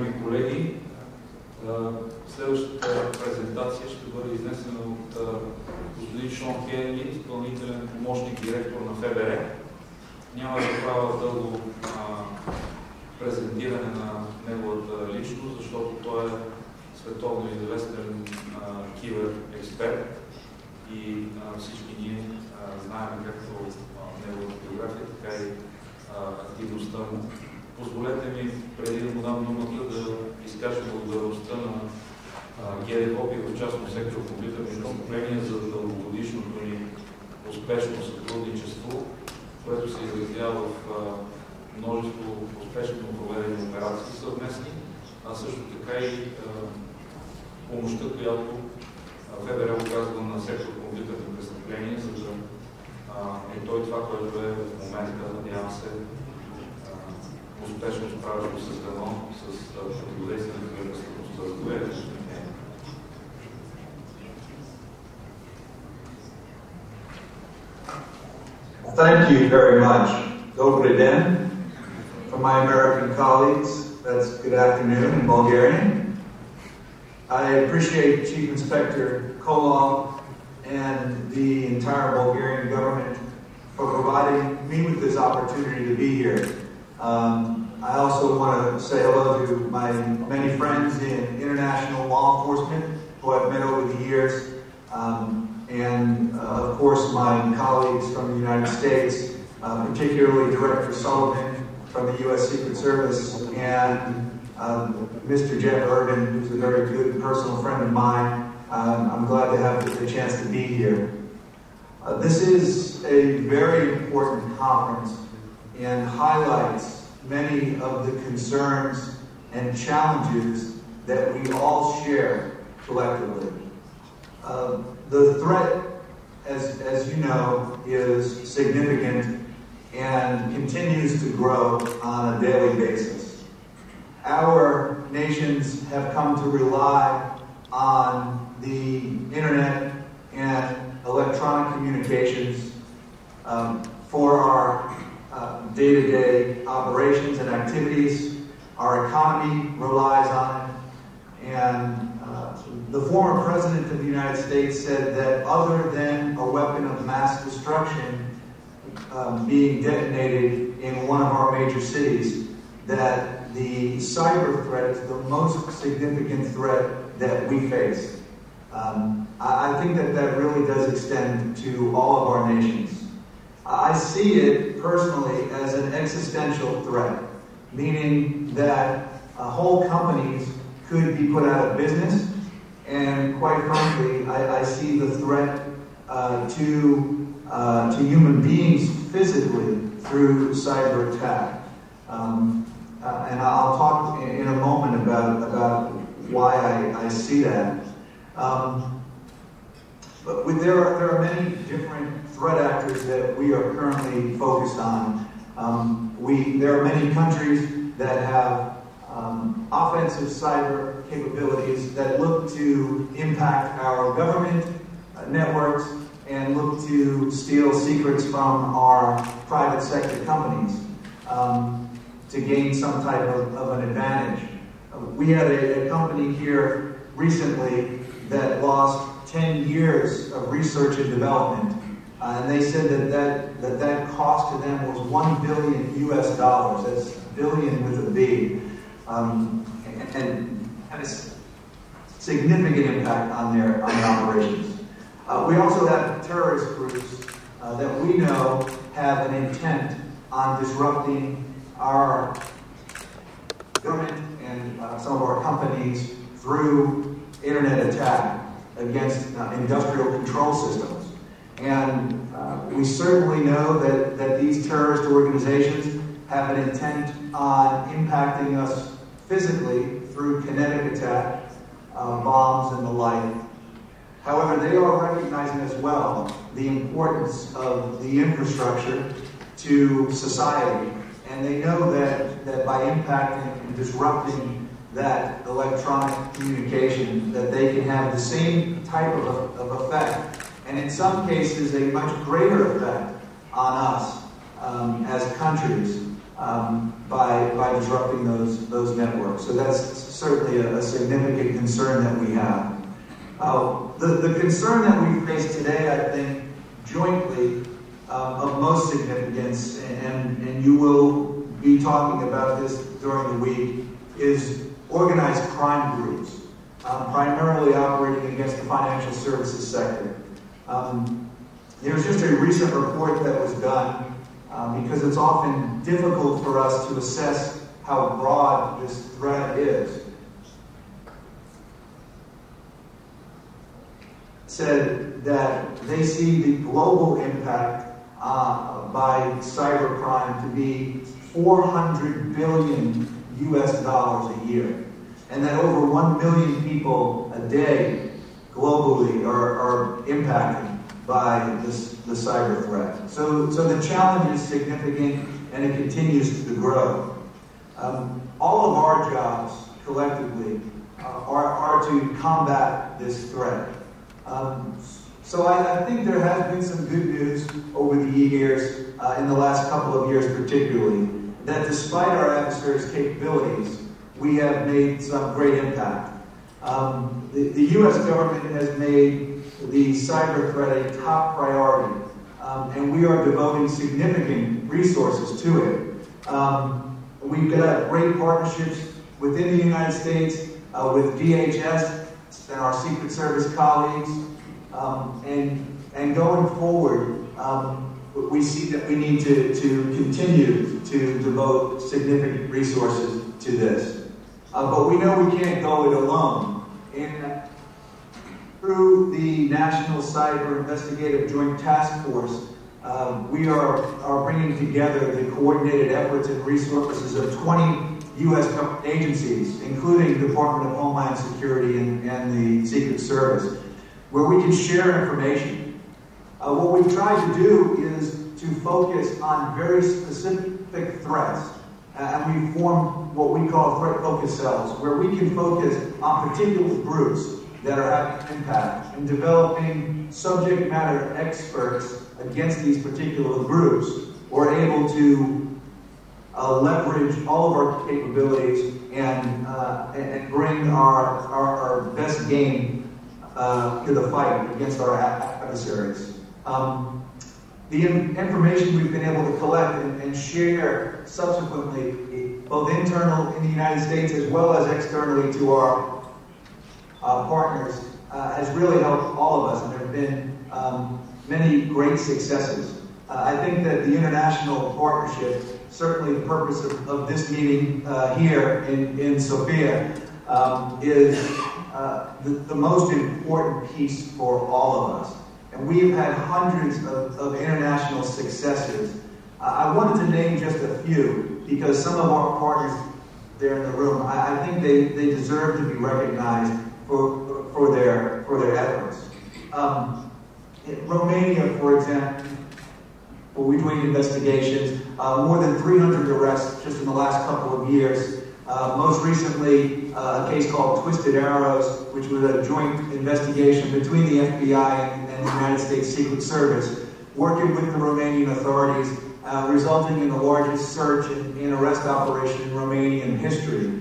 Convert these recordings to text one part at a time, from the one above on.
уважаеми колеги! Следващата презентация ще бъде изнесена от господин Shawn Хенри, изпълнителен помощник директор на ФБР. Няма да правя дълго презентиране на неговата личност, защото той е световно известен кибер експерт и всички ние знаем както неговата биография, така и активността му. Позволете ми, преди да му дам думата, да изкажа благодарността на ГДБОП и в частност сектор компютърни престъпления за дългогодишното ни успешно сътрудничество, което се изразява в множество успешно проведени операции съвместни, а също така и помощта, която ФБР оказва на сектор компютърни престъпления, за да е той това, което е в момента, надявам се, успешно справящо се звено с противодействие на престъпността. Thank you very much. Добрый день. For my American colleagues, that's good afternoon in Bulgarian. I appreciate Chief Inspector Kolov and the entire Bulgarian government for providing me with this opportunity to be here. I also want to say hello to my many friends in international law enforcement who I've met over the years, and of course my colleagues from the United States, particularly Director Sullivan from the U.S. Secret Service, and Mr. Jeff Erden, who's a very good personal friend of mine. I'm glad to have the chance to be here. This is a very important conference and highlights many of the concerns and challenges that we all share collectively. The threat, as you know, is significant and continues to grow on a daily basis. Our nations have come to rely on the internet and electronic communications for our day-to-day operations and activities. Our economy relies on it, and the former President of the United States said that other than a weapon of mass destruction being detonated in one of our major cities, that the cyber threat is the most significant threat that we face. I think that really does extend to all of our nations. I see it personally as an existential threat, meaning that whole companies could be put out of business, and quite frankly, I see the threat to human beings physically through cyber attack. And I'll talk in a moment about why I see that. But there are many different threat actors that we are currently focused on. There are many countries that have offensive cyber capabilities that look to impact our government networks and look to steal secrets from our private sector companies to gain some type of an advantage. We had a company here recently that lost 10 years of research and development, and they said that cost to them was $1 billion US. That's billion with a B, and had a significant impact on their operations. We also have terrorist groups that we know have an intent on disrupting our government and some of our companies through internet attack against industrial control systems. And we certainly know that these terrorist organizations have an intent on impacting us physically through kinetic attack, bombs and the like. However, they are recognizing as well the importance of the infrastructure to society, and they know that by impacting and disrupting that electronic communication, that they can have the same type of effect, and in some cases a much greater effect on us as countries by disrupting those networks. So that's certainly a significant concern that we have. The concern that we face today, I think, jointly of most significance, and you will be talking about this during the week, is organized crime groups, primarily operating against the financial services sector. There's just a recent report that was done because it's often difficult for us to assess how broad this threat is. Said that they see the global impact by cybercrime to be $400 billion US a year, and that over 1 million people a day globally are impacted by the cyber threat. So the challenge is significant, and it continues to grow. All of our jobs collectively are to combat this threat. So I think there has been some good news over the years, in the last couple of years particularly, that despite our adversaries' capabilities, we have made some great impact. The U.S. government has made the cyber threat a top priority, and we are devoting significant resources to it. We've got great partnerships within the United States with DHS and our Secret Service colleagues, and going forward, we see that we need to continue to devote significant resources to this. But we know we can't go it alone. And through the National Cyber Investigative Joint Task Force, we are bringing together the coordinated efforts and resources of 20 U.S. government agencies, including the Department of Homeland Security and the Secret Service, where we can share information. What we've tried to do is to focus on very specific threats, and we formed what we call threat focus cells, where we can focus on particular groups that are having impact, and developing subject matter experts against these particular groups. We're able to leverage all of our capabilities and bring our best game to the fight against our adversaries. The information we've been able to collect and share subsequently, both internal in the United States as well as externally to our partners, has really helped all of us, and there have been many great successes. I think that the international partnership, certainly the purpose of this meeting here in Sofia, is the most important piece for all of us. And we have had hundreds of international successes. I wanted to name just a few because some of our partners there in the room, I think they deserve to be recognized for their efforts. In Romania, for example, we're doing investigations, more than 300 arrests just in the last couple of years. Most recently, a case called Twisted Arrows, which was a joint investigation between the FBI and the United States Secret Service, working with the Romanian authorities, resulting in the largest search and arrest operation in Romanian history.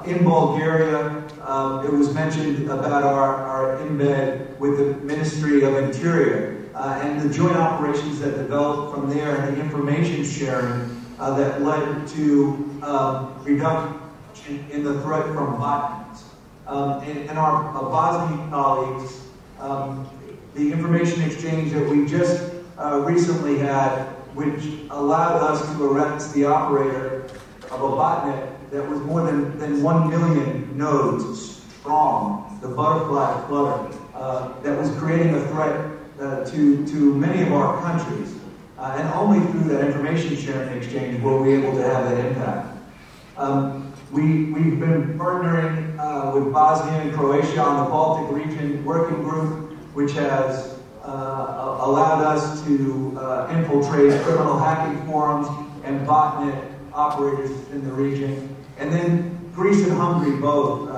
In Bulgaria, it was mentioned about our embed with the Ministry of Interior, and the joint operations that developed from there and the information sharing that led to reduction in the threat from botnets. And our Bosnian colleagues, the information exchange that we just recently had, which allowed us to arrest the operator of a botnet that was more than 1 million nodes strong, the butterfly flutter, that was creating a threat to many of our countries. And only through that information sharing exchange were we able to have that impact. We've been partnering with Bosnia and Croatia on the Baltic Region Working Group, which has allowed us to infiltrate criminal hacking forums and botnet operators in the region. And then Greece and Hungary both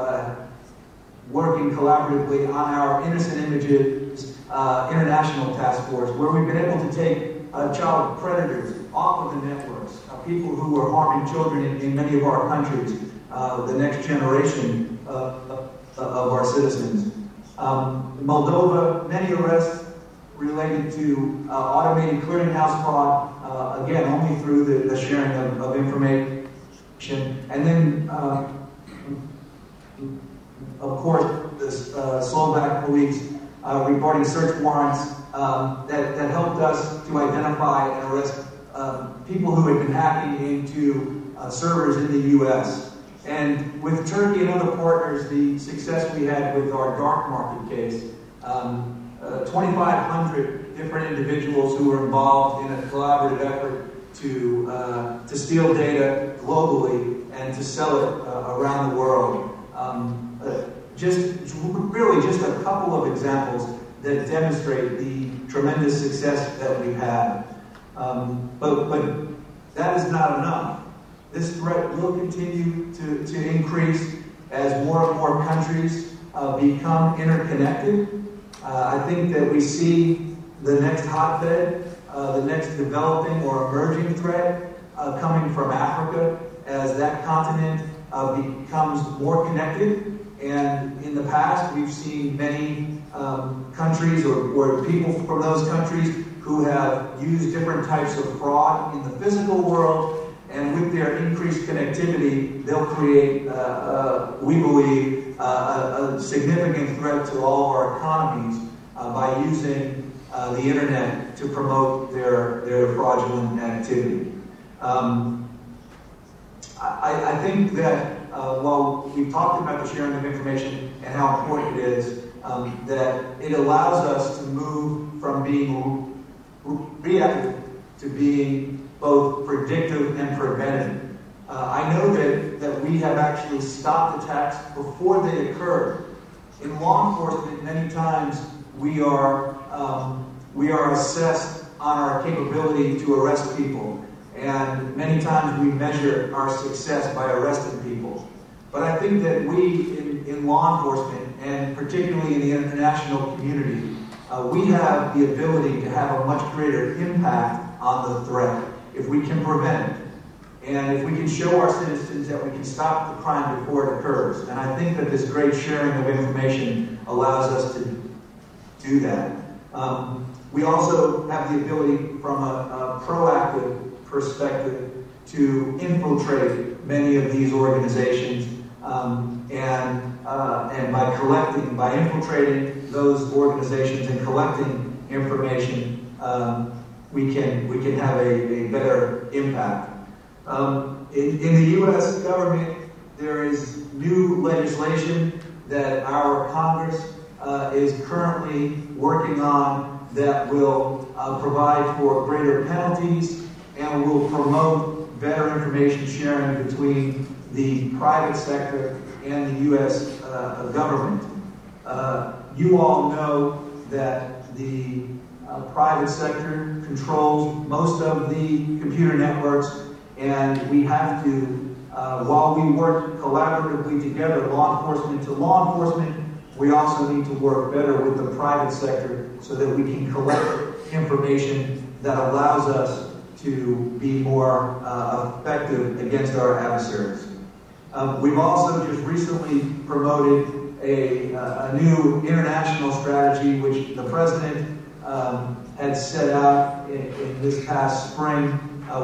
working collaboratively on our Innocent Images International Task Force, where we've been able to take child predators off of the networks, people who are harming children in many of our countries, the next generation of our citizens. Moldova, many arrests related to automated clearinghouse fraud, again, only through the sharing of information. And then, of course, the Slovak police regarding search warrants that helped us to identify and arrest people who had been hacking into servers in the U.S. And with Turkey and other partners, the success we had with our dark market case, 2,500 different individuals who were involved in a collaborative effort to steal data globally and to sell it around the world. Really just a couple of examples that demonstrate the tremendous success that we've had. But that is not enough. This threat will continue to increase as more and more countries become interconnected. I think that we see the next hotbed, the next developing or emerging threat coming from Africa as that continent becomes more connected. And in the past, we've seen many countries or people from those countries who have used different types of fraud in the physical world. And with their increased connectivity, they'll create, we believe, a significant threat to all of our economies by using the internet to promote their fraudulent activity. I think that while we've talked about the sharing of information and how important it is, that it allows us to move from being reactive to being both predictive and preventative. I know that we have actually stopped attacks before they occur. In law enforcement, many times we are assessed on our capability to arrest people, and many times we measure our success by arresting people. But I think that we in law enforcement, and particularly in the international community, we have the ability to have a much greater impact on the threat if we can prevent it. And if we can show our citizens that we can stop the crime before it occurs. And I think that this great sharing of information allows us to do that. We also have the ability from a proactive perspective to infiltrate many of these organizations, and by infiltrating those organizations and collecting information, we can have a better impact. In the U.S. government, there is new legislation that our Congress is currently working on that will provide for greater penalties and will promote better information sharing between the private sector and the U.S. government. You all know that the private sector controls most of the computer networks, and we have to, while we work collaboratively together, law enforcement to law enforcement, we also need to work better with the private sector so that we can collect information that allows us to be more effective against our adversaries. We've also just recently promoted a new international strategy which the President had set out in this past spring,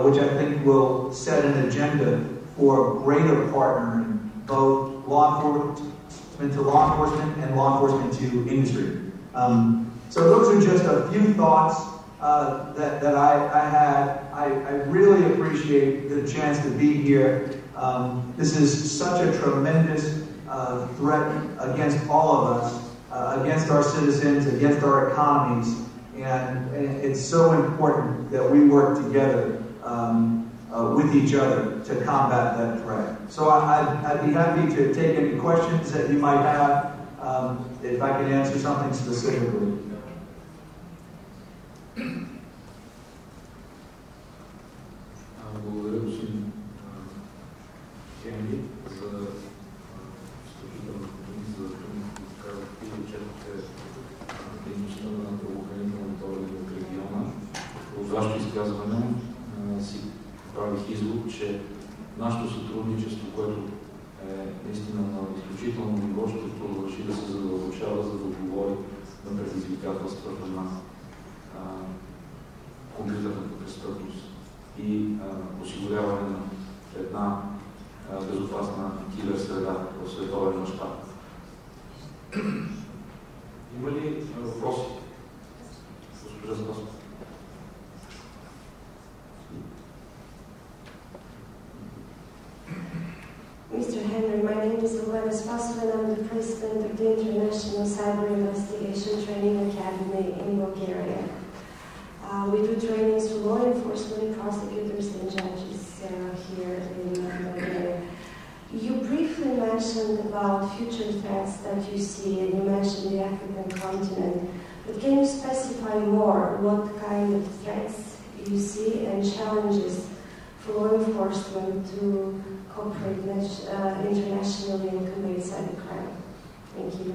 which I think will set an agenda for greater partnering, both law enforcement to law enforcement and law enforcement to industry. So those are just a few thoughts that I had. I really appreciate the chance to be here. This is such a tremendous threat against all of us, against our citizens, against our economies, and it's so important that we work together with each other to combat that threat. So I'd be happy to take any questions that you might have, if I can answer something specifically. Благодаря, господин Хенри, за встъпителната думи, за казахте и отчетохте дейността на правоохранителните органи в региона. От вашето изказване си правих извод, че нашето сътрудничество, което е наистина на изключително ниво, ще продължи да се задълбочава, за да отговори на предизвикателствата на компютърната престъпност и осигуряване на една безопасна киберсреда в световен мащаб. Има ли въпроси? Госпожа Спасова. Mr. Henry, my name is Shawn and I'm the president of the International Cyber Investigation Training Academy in Bulgaria. We do trainings for law enforcement, prosecutors, and judges here in Bulgaria. You briefly mentioned about future threats that you see, and you mentioned the African continent. But can you specify more what kind of threats you see and challenges for law enforcement to cooperate internationally and combat cybercrime? Thank you.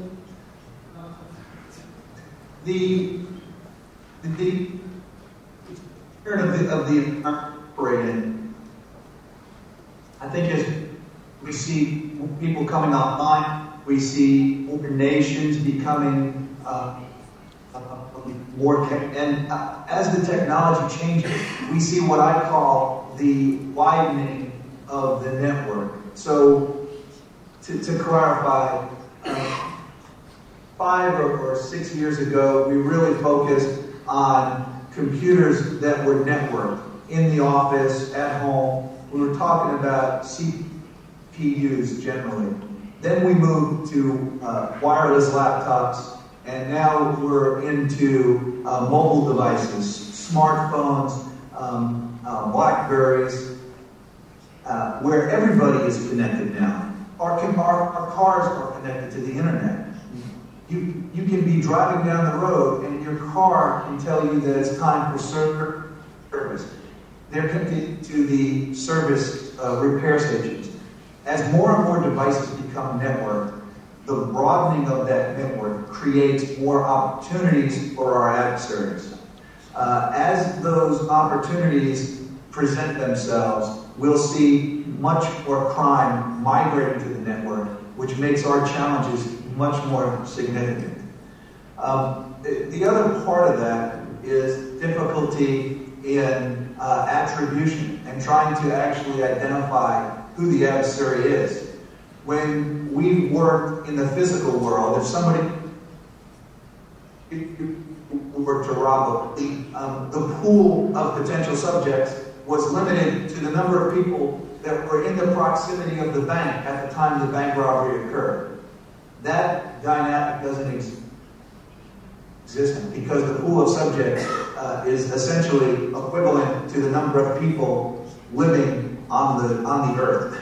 The spirit of the operating, I think, is we see people coming online, we see nations becoming more, and as the technology changes, we see what I call the widening of the network. So, to clarify, 5 or 6 years ago, we really focused on computers that were networked in the office, at home. We were talking about CPUs generally. Then we moved to wireless laptops, and now we're into mobile devices, smartphones, Blackberries, where everybody is connected now. Our cars are connected to the internet. You can be driving down the road and your car can tell you that it's time for service. They're connected to the service repair stations. As more and more devices become networked, the broadening of that network creates more opportunities for our adversaries. As those opportunities present themselves, we'll see much more crime migrating to the network, which makes our challenges much more significant. The other part of that is difficulty in attribution and trying to actually identify who the adversary is. When we work in the physical world, if somebody were to rob the pool of potential subjects was limited to the number of people that were in the proximity of the bank at the time the bank robbery occurred. That dynamic doesn't exist because the pool of subjects is essentially equivalent to the number of people living on the earth.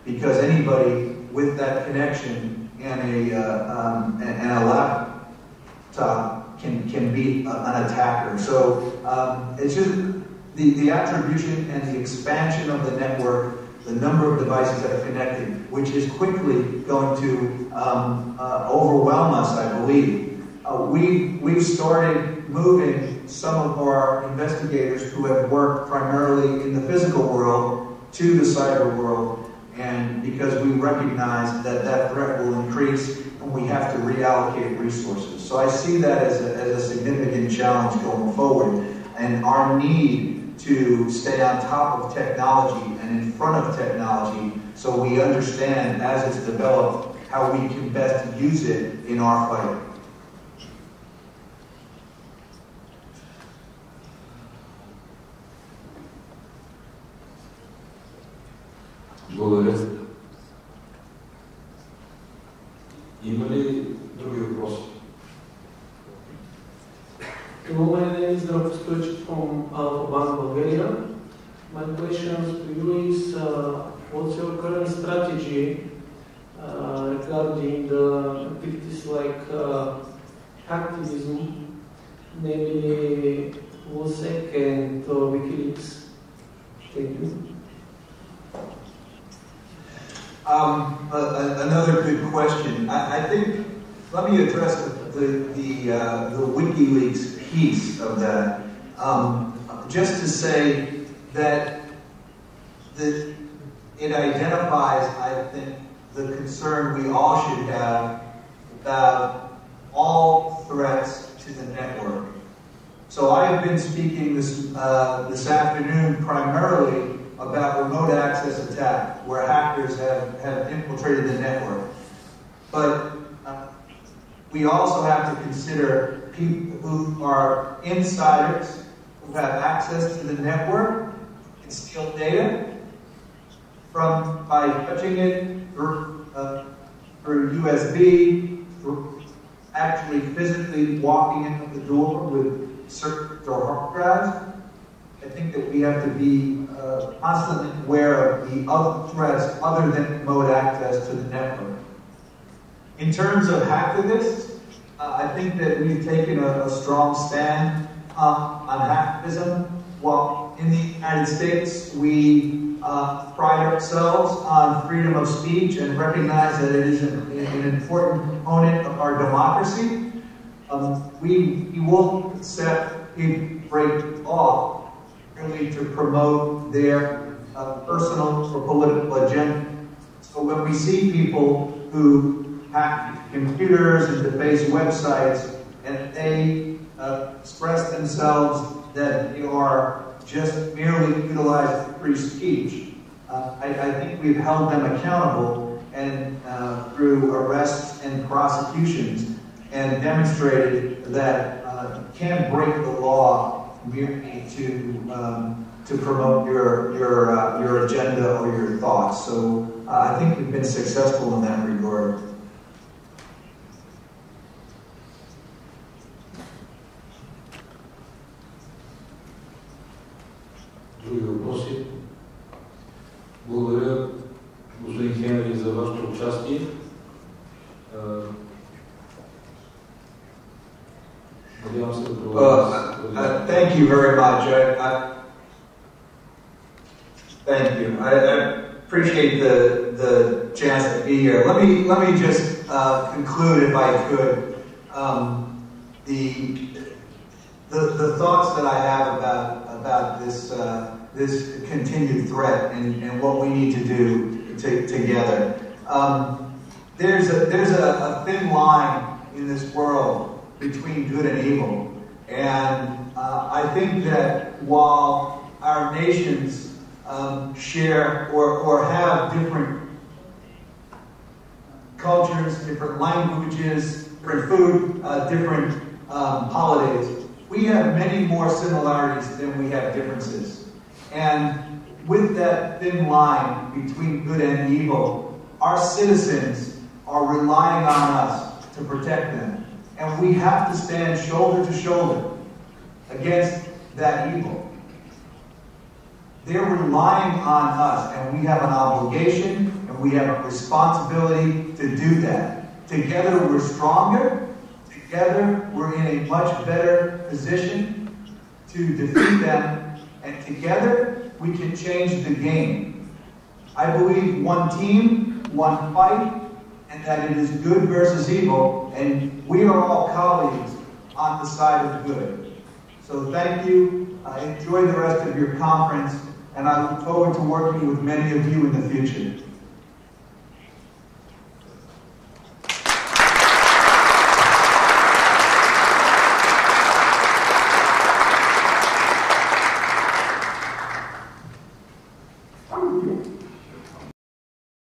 Because anybody with that connection and a laptop can be an attacker. So it's just the attribution and the expansion of the network, the number of devices that are connected, which is quickly going to overwhelm us, I believe. We've started moving some of our investigators who have worked primarily in the physical world to the cyber world, and because we recognize that that threat will increase and we have to reallocate resources. So I see that as a significant challenge going forward, and our need to stay on top of technology and in front of technology so we understand as it's developed how we can best use it in our fight. Благодаря. Има ли други въпроси? Hello, my name is Dr. Stoichik from Alpha Bank, Bulgaria. My question to you is, what's your current strategy regarding the activities like activism, namely WOSEC and WikiLeaks? Thank you. Another good question. I think, let me address the WikiLeaks piece of that. just to say that it identifies, I think, the concern we all should have about all threats to the network. So I have been speaking this afternoon primarily about remote access attack, where hackers have infiltrated the network. But we also have to consider people who are insiders, who have access to the network, can steal data by touching it through USB, through actually physically walking into the door with circuits or hard drives. I think that we have to be constantly aware of the other threats other than remote access to the network. In terms of hacktivists, I think that we've taken a strong stand on hacktivism. While in the United States, we pride ourselves on freedom of speech and recognize that it is an important component of our democracy. We won't accept people break law merely to promote their personal or political agenda. So when we see people who hack computers and deface websites, and they express themselves that they are just merely utilizing free speech, I think we've held them accountable and through arrests and prosecutions, and demonstrated that you can't break the law merely to promote your agenda or your thoughts. So I think we've been successful in that regard. Други въпроси? Благодаря, господин Хенри, за вашето участие. Надявам се да продължим. Thank you very much. Thank you. I appreciate the chance to be here. Let me just conclude, if I could, the thoughts that I have about this continued threat and what we need to do together. There's a thin line in this world between good and evil, and I think that while our nations share or have different cultures, different languages, different food, different holidays, we have many more similarities than we have differences. And with that thin line between good and evil, our citizens are relying on us to protect them. And we have to stand shoulder to shoulder against that evil. They're relying on us, and we have an obligation and we have a responsibility to do that. Together we're stronger. Together we're in a much better position to defeat them, and together we can change the game. I believe one team, one fight, and that it is good versus evil, and we are all colleagues on the side of good. So thank you. Enjoy the rest of your conference, and I look forward to working with many of you in the future.